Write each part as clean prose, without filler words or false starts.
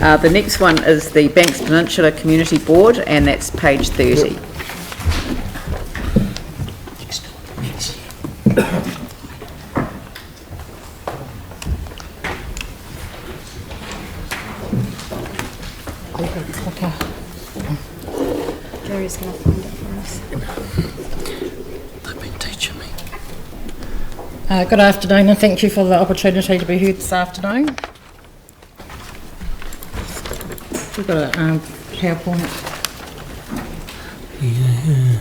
The next one is the Banks Peninsula Community Board, and that's page 30. Gary's going to find it for us. They've been teaching me. Good afternoon, and thank you for the opportunity to be here this afternoon. We've got a PowerPoint. Yeah.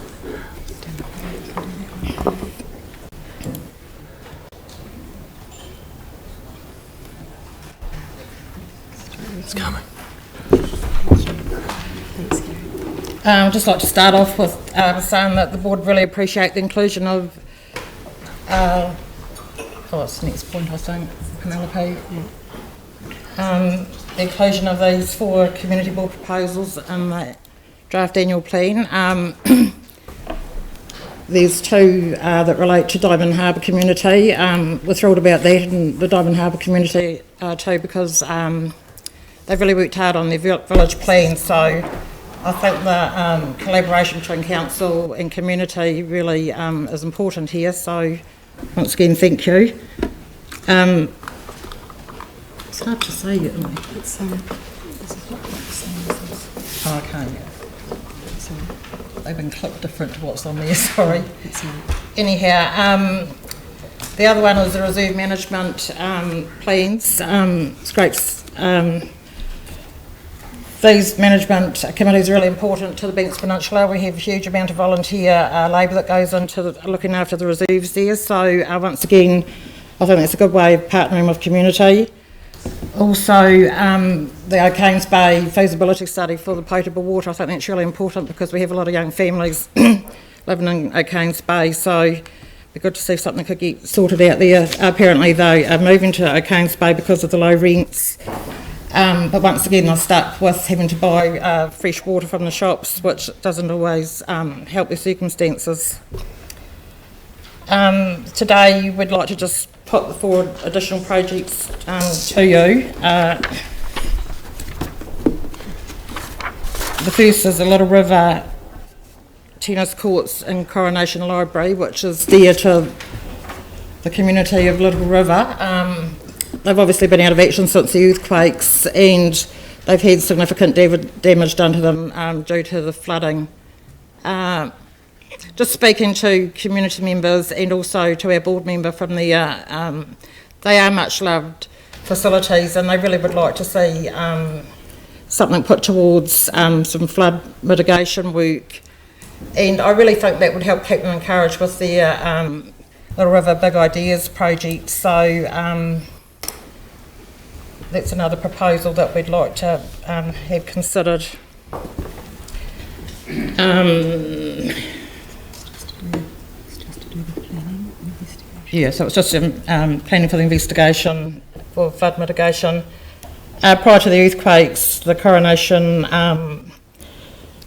It's coming. I'd just like to start off with saying that the board really appreciate the inclusion of, it's the next point I think, Penelope. The inclusion of these 4 community board proposals in the draft annual plan. There's 2 that relate to Diamond Harbour community. We're thrilled about that, and the Diamond Harbour community too, because they've really worked hard on their village plan, so I think the collaboration between council and community really is important here, so once again thank you. It's hard to see, isn't it? It's Okay, yeah. They've been clipped different to what's on there, sorry. Anyhow, the other one is the reserve management plans. It's great. These management committees are really important to the Banks Peninsula. We have a huge amount of volunteer labour that goes into looking after the reserves there. So once again, I think it's a good way of partnering with community. Also, the O'Kane's Bay feasibility study for the potable water, I think that's really important because we have a lot of young families living in O'Kane's Bay, so it'd be good to see if something could get sorted out there. Apparently they are moving to O'Kane's Bay because of the low rents. But once again, they're stuck with having to buy fresh water from the shops, which doesn't always help their circumstances. Today, we'd like to just put forward additional projects to you. The first is the Little River Tennis Courts and Coronation Library, which is dear to the community of Little River. They've obviously been out of action since the earthquakes, and they've had significant damage done to them due to the flooding. Just speaking to community members and also to our board member from the, they are much loved facilities, and they really would like to see something put towards some flood mitigation work, and I really think that would help keep them encouraged with their Little River Big Ideas project. So that's another proposal that we'd like to have considered. Yeah, so it's just planning for the investigation for flood mitigation. Prior to the earthquakes, the Coronation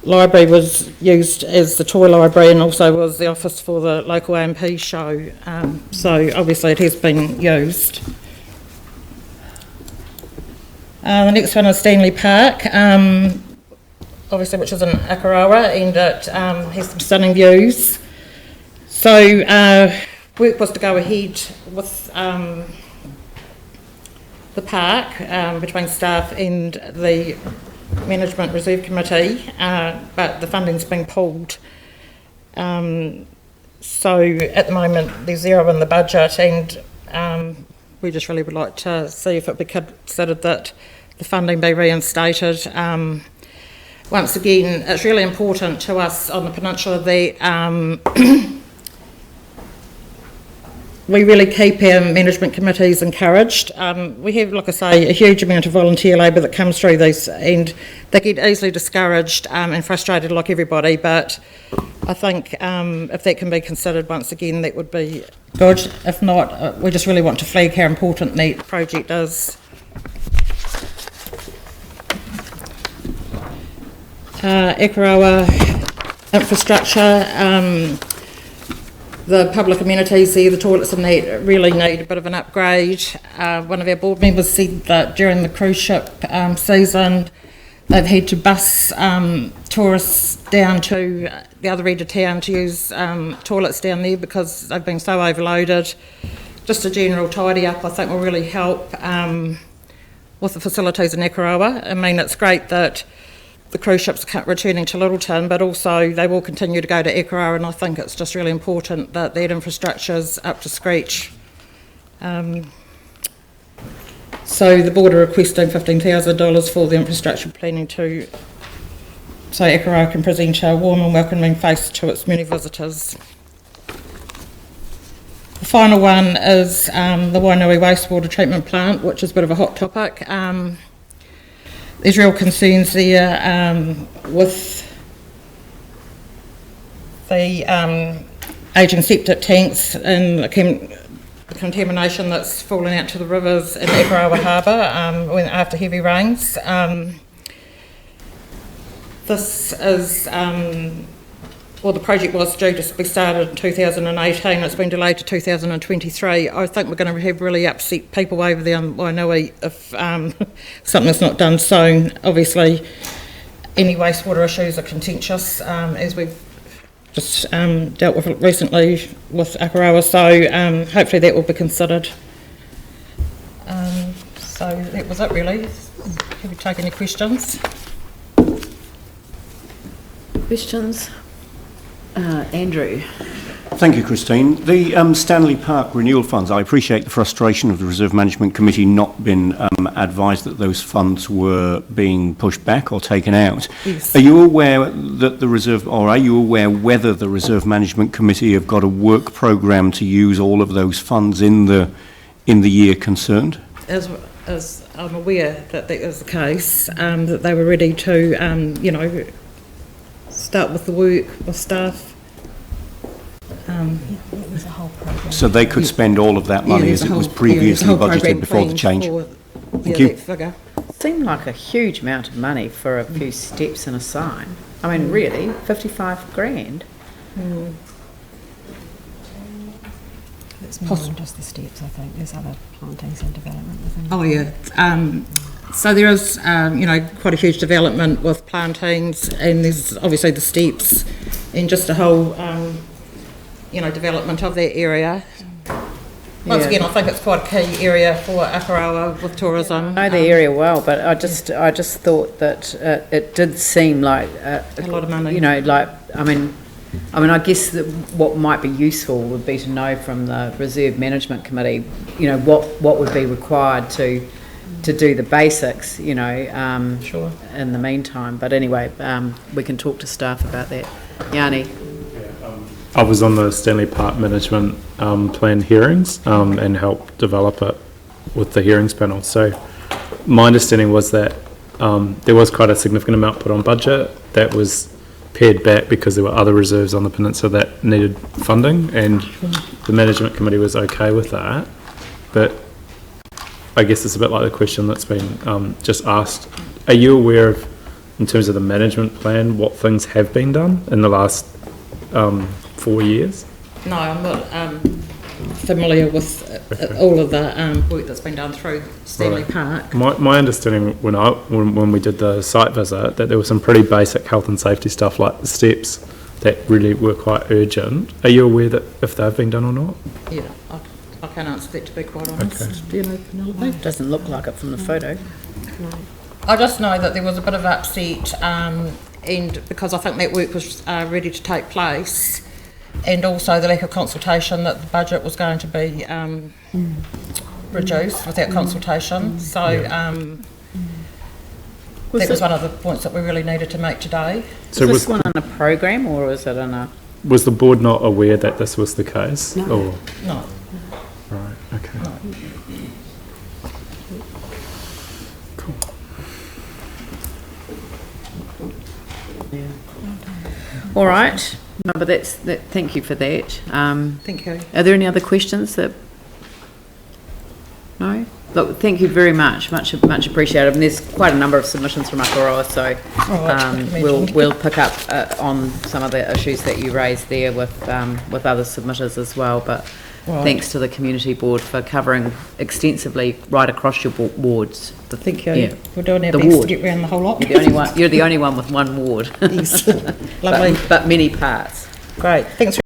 Library was used as the toy library and also was the office for the local AMP show, so obviously it has been used. The next one is Stanley Park, obviously, which is in Akarawa, and it has some stunning views. So work was to go ahead with the park between staff and the Management Reserve Committee, but the funding's been pulled. So at the moment there's zero in the budget, and we just really would like to see if it be considered that the funding be reinstated. Once again, it's really important to us on the peninsula that we really keep our management committees encouraged. We have, like I say, a huge amount of volunteer labour that comes through these, and they get easily discouraged and frustrated like everybody, but I think if that can be considered once again, that would be good. If not, we just really want to flag how important the project is. Akarawa infrastructure, the public amenities there, the toilets and that really need a bit of an upgrade. one of our board members said that during the cruise ship season, they've had to bus tourists down to the other end of town to use toilets down there because they've been so overloaded. Just a general tidy up, I think, will really help with the facilities in Ekaroa. I mean, it's great that the cruise ships are returning to Littleton, but also they will continue to go to Ekaroa, and I think it's just really important that that infrastructure's up to scratch. So the board are requesting $15,000 for the infrastructure planning so Ekaroa can present a warm and welcoming face to its many visitors. The final one is the Wainui wastewater treatment plant, which is a bit of a hot topic. There's real concerns there with the ageing septic tanks and the contamination that's falling out to the rivers in Ekaroa Harbour after heavy rains. This is, the project was due to be started in 2018. It's been delayed to 2023. I think we're going to have really upset people over there in Wainui if something's not done soon. Obviously, any wastewater issues are contentious, as we've just dealt with recently with Ekaroa, so hopefully that will be considered. So that was it really. Have you taken any questions? Questions? Andrew. Thank you, Christine. The Stanley Park renewal funds, I appreciate the frustration of the Reserve Management Committee not been advised that those funds were being pushed back or taken out. Yes. Are you aware that are you aware whether the Reserve Management Committee have got a work programme to use all of those funds in the year concerned? As I'm aware that is the case, that they were ready to, start with the work with staff. There's a whole program. So they could spend all of that money as it was previously budgeted before the change? Thank you. That figure. Seemed like a huge amount of money for a few steps and a sign. I mean, really, 55 grand. It's more than just the steps, I think. There's other plantings and development within. Oh yeah. So there is, quite a huge development with plantings, and there's obviously the steps, and just a whole, development of that area. Once again, I think it's quite a key area for Ekaroa with tourism. I know the area well, but I just thought that it did seem like a lot of money. I guess that what might be useful would be to know from the Reserve Management Committee, what would be required to do the basics, Sure. in the meantime. But anyway, we can talk to staff about that. Yanni. I was on the Stanley Park Management Plan hearings and helped develop it with the hearings panel. So my understanding was that there was quite a significant amount put on budget that was pared back because there were other reserves on the peninsula that needed funding, and the management committee was okay with that. But I guess it's a bit like the question that's been just asked. Are you aware of, in terms of the management plan, what things have been done in the last 4 years? No, I'm not familiar with all of the work that's been done through Stanley Park. My understanding when we did the site visit, that there was some pretty basic health and safety stuff like the steps that really were quite urgent. Are you aware that if they've been done or not? Yeah, I can't answer that, to be quite honest. Okay. Do you know, Penelope? Doesn't look like it from the photo. I just know that there was a bit of upset, and because I think that work was ready to take place, and also the lack of consultation, that the budget was going to be reduced without consultation. So that was one of the points that we really needed to make today. So was this one on a program, or was it on a... Was the board not aware that this was the case? No. Or? No. Right, okay. No. Cool. All right. No, but thank you for that. Thank you. Are there any other questions that... No? Look, thank you very much. Much appreciated. And there's quite a number of submissions from Ekaroa, so we'll pick up on some of the issues that you raised there with other submitters as well. But Right. thanks to the community board for covering extensively right across your wards. Thank you. Yeah. We're doing our The best to ward. get round the whole lot. You're the only one with one ward, Yes. Lovely. but many parts. Great. Thanks.